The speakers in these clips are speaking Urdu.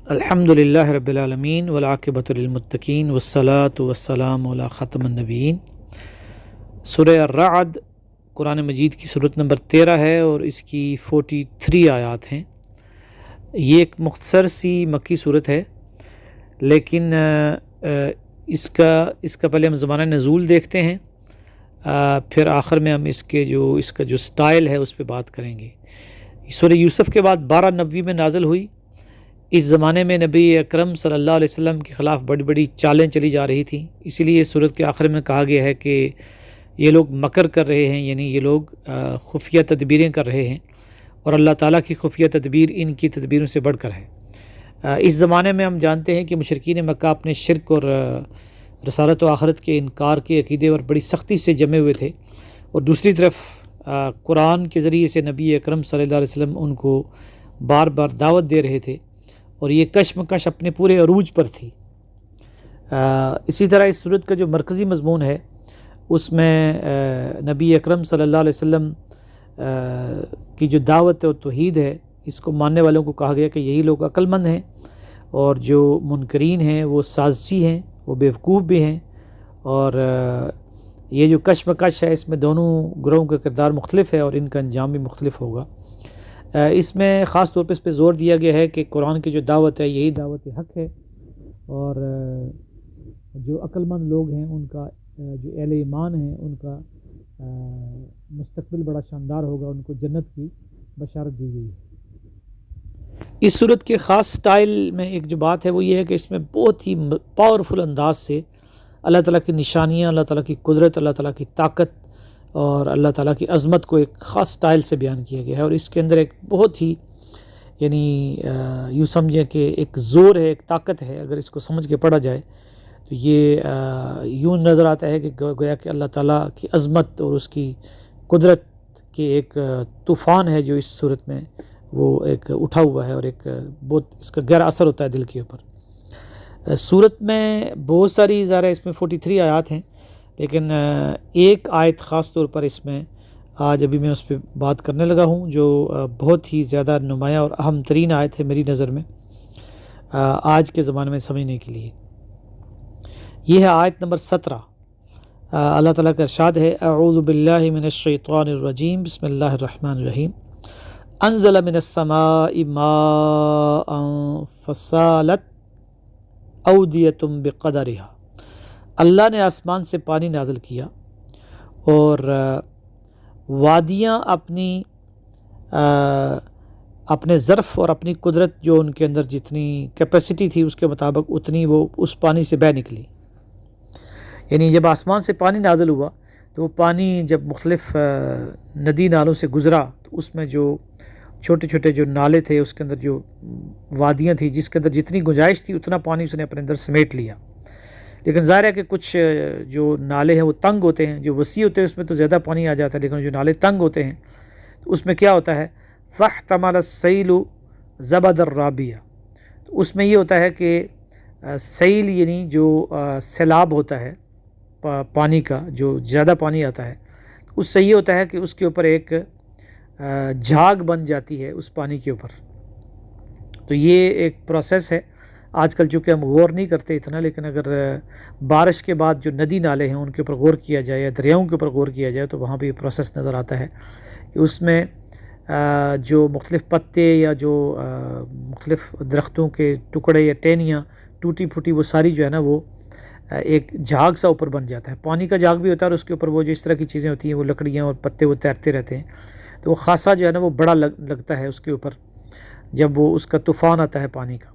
الحمدللہ رب العالمین والعاقبۃ للمتقین والصلاۃ والسلام علی خاتم النبیین۔ سورہ الرعد قرآن مجید کی صورت نمبر 13 ہے اور اس کی 43 آیات ہیں۔ یہ ایک مختصر سی مکی صورت ہے، لیکن اس کا پہلے ہم زمانہ نزول دیکھتے ہیں، پھر آخر میں ہم اس کا جو سٹائل ہے اس پہ بات کریں گے۔ سورہ یوسف کے بعد 12 نبوی میں نازل ہوئی۔ اس زمانے میں نبی اکرم صلی اللہ علیہ وسلم کے خلاف بڑی بڑی چالیں چلی جا رہی تھیں، اسی لیے سورت کے آخر میں کہا گیا ہے کہ یہ لوگ مکر کر رہے ہیں، یعنی یہ لوگ خفیہ تدبیریں کر رہے ہیں، اور اللہ تعالیٰ کی خفیہ تدبیر ان کی تدبیروں سے بڑھ کر ہے۔ اس زمانے میں ہم جانتے ہیں کہ مشرکین مکہ اپنے شرک اور رسالت و آخرت کے انکار کے عقیدے پر بڑی سختی سے جمے ہوئے تھے، اور دوسری طرف قرآن کے ذریعے سے نبی اکرم صلی اللہ علیہ وسلم ان کو بار بار دعوت دے رہے تھے، اور یہ کشمکش اپنے پورے عروج پر تھی۔ اسی طرح اس صورت کا جو مرکزی مضمون ہے اس میں نبی اکرم صلی اللہ علیہ وسلم کی جو دعوت و توحید ہے، اس کو ماننے والوں کو کہا گیا کہ یہی لوگ عقل مند ہیں، اور جو منکرین ہیں وہ سازشی ہیں، وہ بیوقوف بھی ہیں، اور یہ جو کشمکش ہے اس میں دونوں گروہوں کا کردار مختلف ہے اور ان کا انجام بھی مختلف ہوگا۔ اس میں خاص طور پہ اس پہ زور دیا گیا ہے کہ قرآن کی جو دعوت ہے یہی دعوت حق ہے، اور جو عقل مند لوگ ہیں ان کا، جو اہل ایمان ہیں ان کا مستقبل بڑا شاندار ہوگا، ان کو جنت کی بشارت دی گئی ہے۔ اس صورت کے خاص سٹائل میں ایک جو بات ہے وہ یہ ہے کہ اس میں بہت ہی پاورفل انداز سے اللہ تعالیٰ کی نشانیاں، اللہ تعالیٰ کی قدرت، اللہ تعالیٰ کی طاقت اور اللہ تعالیٰ کی عظمت کو ایک خاص سٹائل سے بیان کیا گیا ہے، اور اس کے اندر ایک بہت ہی یعنی یوں سمجھیں کہ ایک زور ہے، ایک طاقت ہے۔ اگر اس کو سمجھ کے پڑھا جائے تو یہ یوں نظر آتا ہے کہ گویا کہ اللہ تعالیٰ کی عظمت اور اس کی قدرت کے ایک طوفان ہے جو اس صورت میں وہ ایک اٹھا ہوا ہے، اور ایک بہت اس کا گہرا اثر ہوتا ہے دل کے اوپر۔ صورت میں بہت ساری ظاہر ہے اس میں 43 آیات ہیں، لیکن ایک آیت خاص طور پر اس میں آج ابھی میں اس پہ بات کرنے لگا ہوں، جو بہت ہی زیادہ نمایاں اور اہم ترین آیت ہے میری نظر میں آج کے زمانے میں سمجھنے کے لیے۔ یہ ہے آیت نمبر 17۔ اللہ تعالیٰ کا ارشاد ہے: اعوذ باللہ من الشیطان الرجیم، بسم اللہ الرحمن الرحیم۔ انزل من السماء ماء فسالت اودیۃ بقدرها۔ اللہ نے آسمان سے پانی نازل کیا اور وادیاں اپنے ظرف اور اپنی قدرت، جو ان کے اندر جتنی کیپیسٹی تھی اس کے مطابق اتنی وہ اس پانی سے بہہ نکلی۔ یعنی جب آسمان سے پانی نازل ہوا تو وہ پانی جب مختلف ندی نالوں سے گزرا تو اس میں جو چھوٹے چھوٹے جو نالے تھے، اس کے اندر جو وادیاں تھیں، جس کے اندر جتنی گنجائش تھی اتنا پانی اس نے اپنے اندر سمیٹ لیا۔ لیکن ظاہر ہے کہ کچھ جو نالے ہیں وہ تنگ ہوتے ہیں، جو وسیع ہوتے ہیں اس میں تو زیادہ پانی آ جاتا ہے، لیکن جو نالے تنگ ہوتے ہیں تو اس میں کیا ہوتا ہے؟ فاحتمل السیل زبد الرابیہ۔ تو اس میں یہ ہوتا ہے کہ سیل یعنی جو سیلاب ہوتا ہے پانی کا، جو زیادہ پانی آتا ہے، اس سے یہ ہوتا ہے کہ اس کے اوپر ایک جھاگ بن جاتی ہے اس پانی کے اوپر۔ تو یہ ایک پروسیس ہے۔ آج کل چونکہ ہم غور نہیں کرتے اتنا، لیکن اگر بارش کے بعد جو ندی نالے ہیں ان کے اوپر غور کیا جائے یا دریاؤں کے اوپر غور کیا جائے تو وہاں پہ یہ پروسیس نظر آتا ہے کہ اس میں جو مختلف پتے یا جو مختلف درختوں کے ٹکڑے یا ٹہنیاں ٹوٹی پھوٹی، وہ ساری جو ہے نا وہ ایک جھاگ سا اوپر بن جاتا ہے۔ پانی کا جھاگ بھی ہوتا ہے، اور اس کے اوپر وہ جو اس طرح کی چیزیں ہوتی ہیں، وہ لکڑیاں اور پتے وہ تیرتے رہتے ہیں، تو وہ خاصا جو ہے نا وہ بڑا لگتا ہے اس کے اوپر جب وہ اس کا طوفان آتا ہے پانی کا۔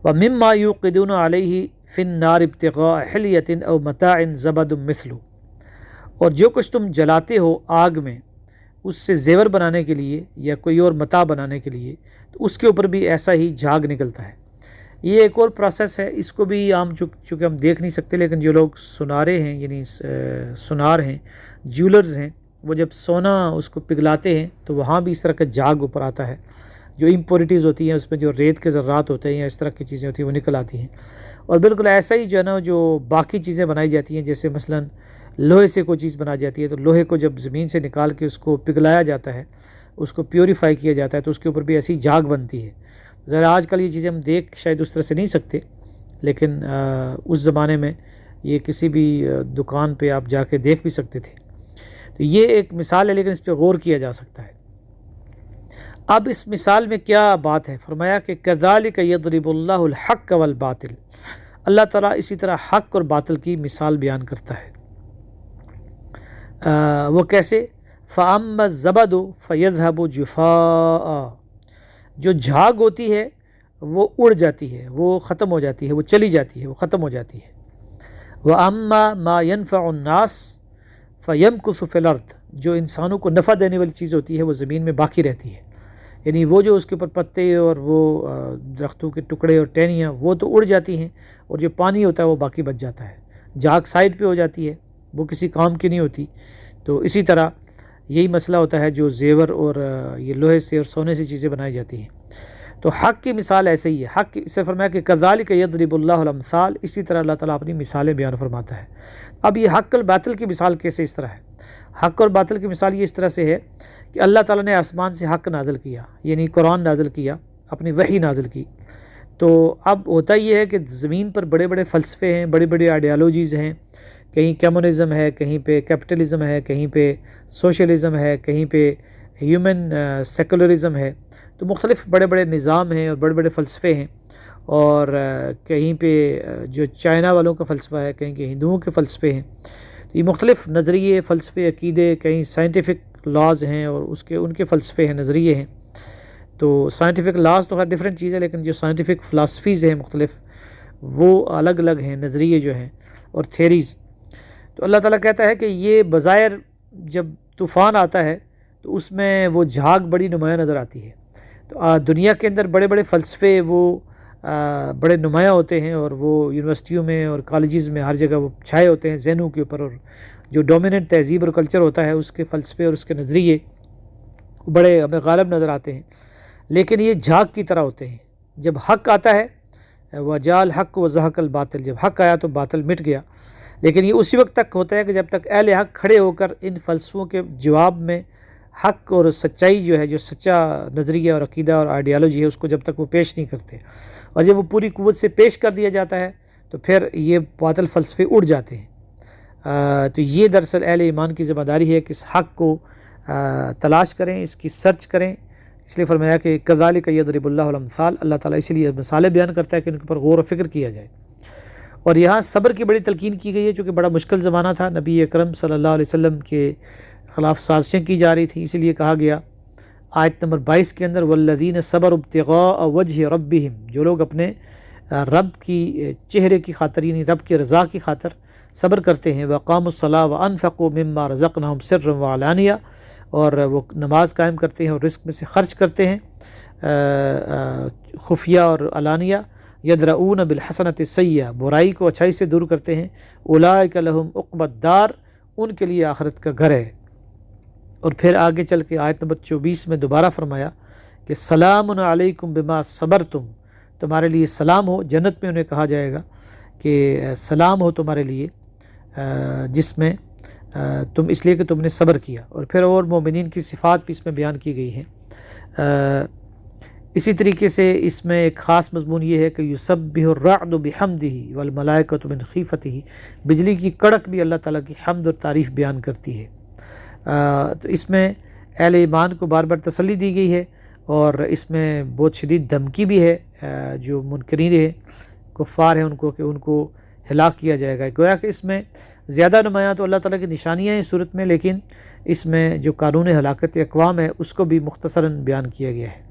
وَمِمَّا يُوقِدُونَ عَلَيْهِ فِي النَّارِ ابْتِغَاءَ حِلْيَةٍ أَوْ مَتَاعٍ زَبَدٌ مِثْلُهُ۔ اور جو کچھ تم جلاتے ہو آگ میں اس سے زیور بنانے کے لیے یا کوئی اور متاع بنانے کے لیے، تو اس کے اوپر بھی ایسا ہی جھاگ نکلتا ہے۔ یہ ایک اور پروسیس ہے، اس کو بھی عام چونکہ ہم دیکھ نہیں سکتے، لیکن جو لوگ سنارے ہیں یعنی سنار ہیں، جیولرز ہیں، وہ جب سونا اس کو پگھلاتے ہیں تو وہاں بھی اس طرح کا جھاگ اوپر آتا ہے۔ جو امپورٹیز ہوتی ہیں اس میں جو ریت کے ذرات ہوتے ہیں یا اس طرح کی چیزیں ہوتی ہیں وہ نکل آتی ہیں، اور بالکل ایسا ہی جو ہے نا جو باقی چیزیں بنائی جاتی ہیں، جیسے مثلا لوہے سے کوئی چیز بنا جاتی ہے تو لوہے کو جب زمین سے نکال کے اس کو پگھلایا جاتا ہے، اس کو پیوریفائی کیا جاتا ہے، تو اس کے اوپر بھی ایسی جھاگ بنتی ہے۔ ذرا آج کل یہ چیزیں ہم دیکھ شاید اس طرح سے نہیں سکتے، لیکن اس زمانے میں یہ کسی بھی دکان پہ آپ جا کے دیکھ بھی سکتے تھے۔ تو یہ ایک مثال ہے، لیکن اس پہ غور کیا جا سکتا ہے۔ اب اس مثال میں کیا بات ہے؟ فرمایا کہ کذالک یضرب اللہ الحق والباطل، اللہ تعالیٰ اسی طرح حق اور باطل کی مثال بیان کرتا ہے۔ وہ کیسے؟ فَأَمَّا الزَّبَدُ فَيَذْهَبُ جُفَاءً، جو جھاگ ہوتی ہے وہ اڑ جاتی ہے، وہ ختم ہو جاتی ہے، وہ چلی جاتی ہے، وہ ختم ہو جاتی ہے۔ وَأَمَّا مَا يَنْفَعُ النَّاسَ فَيَمْكُثُ فِي الْأَرْضِ، جو انسانوں کو نفع دینے والی چیز ہوتی ہے وہ زمین میں باقی رہتی ہے، یعنی وہ جو اس کے اوپر پتے اور وہ درختوں کے ٹکڑے اور ٹہنیاں وہ تو اڑ جاتی ہیں، اور جو پانی ہوتا ہے وہ باقی بچ جاتا ہے۔ جھاگ سائڈ پہ ہو جاتی ہے، وہ کسی کام کی نہیں ہوتی۔ تو اسی طرح یہی مسئلہ ہوتا ہے جو زیور اور یہ لوہے سے اور سونے سے چیزیں بنائی جاتی ہیں۔ تو حق کی مثال ایسے ہی ہے۔ حق سے فرمایا کہ کذالک یضرب اللہ الامثال، اسی طرح اللہ تعالیٰ اپنی مثالیں بیان فرماتا ہے۔ اب یہ حق اور باطل کی مثال کیسے اس طرح ہے؟ حق اور باطل کی مثال یہ اس طرح سے ہے کہ اللہ تعالیٰ نے آسمان سے حق نازل کیا، یعنی قرآن نازل کیا، اپنی وحی نازل کی۔ تو اب ہوتا یہ ہے کہ زمین پر بڑے بڑے فلسفے ہیں، بڑی بڑی آئیڈیالوجیز ہیں، کہیں کمیونزم ہے، کہیں پہ کیپٹلزم ہے، کہیں پہ سوشلزم ہے، کہیں پہ ہیومن سیکولرزم ہے۔ تو مختلف بڑے بڑے نظام ہیں اور بڑے بڑے فلسفے ہیں، اور کہیں پہ جو چائنا والوں کا فلسفہ ہے، کہیں کہ ہندوؤں کے فلسفے ہیں۔ یہ مختلف نظریے، فلسفے، عقیدے، کہیں سائنٹیفک لاز ہیں اور ان کے فلسفے ہیں، نظریے ہیں۔ تو سائنٹیفک لاز تو ہر ڈیفرنٹ چیز ہے، لیکن جو سائنٹیفک فلاسفیز ہیں مختلف، وہ الگ الگ ہیں، نظریے جو ہیں اور تھیریز۔ تو اللہ تعالیٰ کہتا ہے کہ یہ بظاہر جب طوفان آتا ہے تو اس میں وہ جھاگ بڑی نمایاں نظر آتی ہے۔ تو دنیا کے اندر بڑے بڑے فلسفے وہ بڑے نمایاں ہوتے ہیں، اور وہ یونیورسٹیوں میں اور کالجز میں ہر جگہ وہ چھائے ہوتے ہیں ذہنوں کے اوپر، اور جو ڈومیننٹ تہذیب اور کلچر ہوتا ہے اس کے فلسفے اور اس کے نظریے بڑے ہمیں غالب نظر آتے ہیں، لیکن یہ جھاگ کی طرح ہوتے ہیں۔ جب حق آتا ہے، وَجَاءَ الْحَقُّ وَزَهَقَ الْبَاطِلُ، جب حق آیا تو باطل مٹ گیا۔ لیکن یہ اسی وقت تک ہوتا ہے کہ جب تک اہل حق کھڑے ہو کر ان فلسفوں کے جواب میں حق اور سچائی جو ہے، جو سچا نظریہ اور عقیدہ اور آئیڈیالوجی ہے، اس کو جب تک وہ پیش نہیں کرتے، اور جب وہ پوری قوت سے پیش کر دیا جاتا ہے تو پھر یہ باطل فلسفے اڑ جاتے ہیں۔ تو یہ دراصل اہل ایمان کی ذمہ داری ہے کہ اس حق کو تلاش کریں، اس کی سرچ کریں۔ اس لیے فرمایا کہ کذالک یضرب اللہ الامثال، اللہ تعالیٰ اسی لیے مثالیں بیان کرتا ہے کہ ان کے اوپر غور و فکر کیا جائے۔ اور یہاں صبر کی بڑی تلقین کی گئی ہے، چونکہ بڑا مشکل زمانہ تھا، نبی اکرم صلی اللہ علیہ وسلم کے خلاف سازشیں کی جا رہی تھیں، اسی لیے کہا گیا آیت نمبر 22 کے اندر والذین صبروا ابتغاء وجہ ربہم، جو لوگ اپنے رب کی چہرے کی خاطر، یعنی رب کی رضا کی خاطر صبر کرتے ہیں، وقاموا الصلاۃ وانفقوا مما رزقناہم سرا وعلانیہ، اور وہ نماز قائم کرتے ہیں اور رزق میں سے خرچ کرتے ہیں خفیہ اور علانیہ، یدرؤون بالحسنۃ السیئۃ، برائی کو اچھائی سے دور کرتے ہیں، اولئک لہم عقبی الدار، ان کے لیے آخرت کا گھر ہے۔ اور پھر آگے چل کے آیت نمبر 24 میں دوبارہ فرمایا کہ سلام علیکم بما صبرتم، تمہارے لیے سلام ہو، جنت میں انہیں کہا جائے گا کہ سلام ہو تمہارے لیے، جس میں تم اس لیے کہ تم نے صبر کیا۔ اور پھر اور مومنین کی صفات بھی اس میں بیان کی گئی ہیں۔ اسی طریقے سے اس میں ایک خاص مضمون یہ ہے کہ یسبح الرعد بحمدہ والملائکۃ من خیفتہ، بجلی کی کڑک بھی اللہ تعالیٰ کی حمد اور تعریف بیان کرتی ہے۔ تو اس میں اہل ایمان کو بار بار تسلی دی گئی ہے، اور اس میں بہت شدید دھمکی بھی ہے جو منکرین ہیں، کفار ہیں، ان کو کہ ان کو ہلاک کیا جائے گا۔ گویا کہ اس میں زیادہ نمایاں تو اللہ تعالیٰ کی نشانیاں ہیں اس صورت میں، لیکن اس میں جو قانون ہلاکت اقوام ہے اس کو بھی مختصراً بیان کیا گیا ہے۔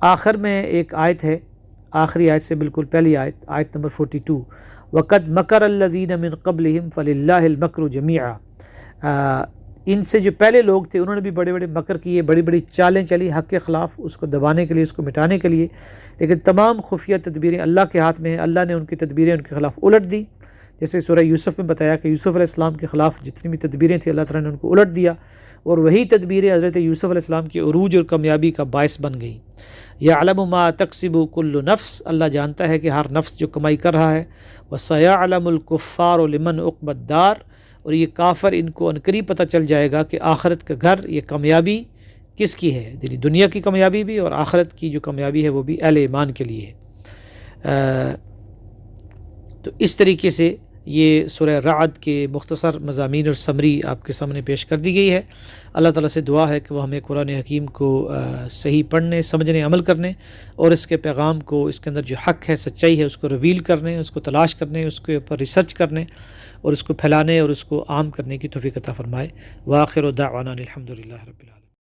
آخر میں ایک آیت ہے، آخری آیت سے بالکل پہلی آیت، آیت نمبر 42، وَقَدْ مَكَرَ الَّذِينَ مِن قَبْلِهِمْ فَلِلَّهِ الْمَكْرُ جَمِيعًا، ان سے جو پہلے لوگ تھے انہوں نے بھی بڑے بڑے مکر کیے، بڑی بڑی چالیں چلی حق کے خلاف، اس کو دبانے کے لیے، اس کو مٹانے کے لیے، لیکن تمام خفیہ تدبیریں اللہ کے ہاتھ میں ہیں۔ اللہ نے ان کی تدبیریں ان کے خلاف الٹ دی، جیسے سورہ یوسف میں بتایا کہ یوسف علیہ السلام کے خلاف جتنی بھی تدبیریں تھیں اللہ تعالیٰ نے ان کو الٹ دیا، اور وہی تدبیریں حضرت یوسف علیہ السلام کی عروج اور کامیابی کا باعث بن گئی۔ یعلم ما تکسب کل نفس، اللہ جانتا ہے کہ ہر نفس جو کمائی کر رہا ہے، وسیعلم الکفار لمن عقبی الدار، اور یہ کافر ان کو عنقریب پتہ چل جائے گا کہ آخرت کا گھر، یہ کامیابی کس کی ہے؟ یعنی دنیا کی کامیابی بھی اور آخرت کی جو کامیابی ہے وہ بھی اہل ایمان کے لیے ہے۔ تو اس طریقے سے یہ سورہ رعد کے مختصر مضامین اور سمری آپ کے سامنے پیش کر دی گئی ہے۔ اللہ تعالیٰ سے دعا ہے کہ وہ ہمیں قرآن حکیم کو صحیح پڑھنے، سمجھنے، عمل کرنے اور اس کے پیغام کو، اس کے اندر جو حق ہے، سچائی ہے، اس کو ریویل کرنے، اس کو تلاش کرنے، اس کے اوپر ریسرچ کرنے اور اس کو پھیلانے اور اس کو عام کرنے کی توفیق عطا فرمائے۔ وآخر دعوانا الحمدللہ رب العالمین۔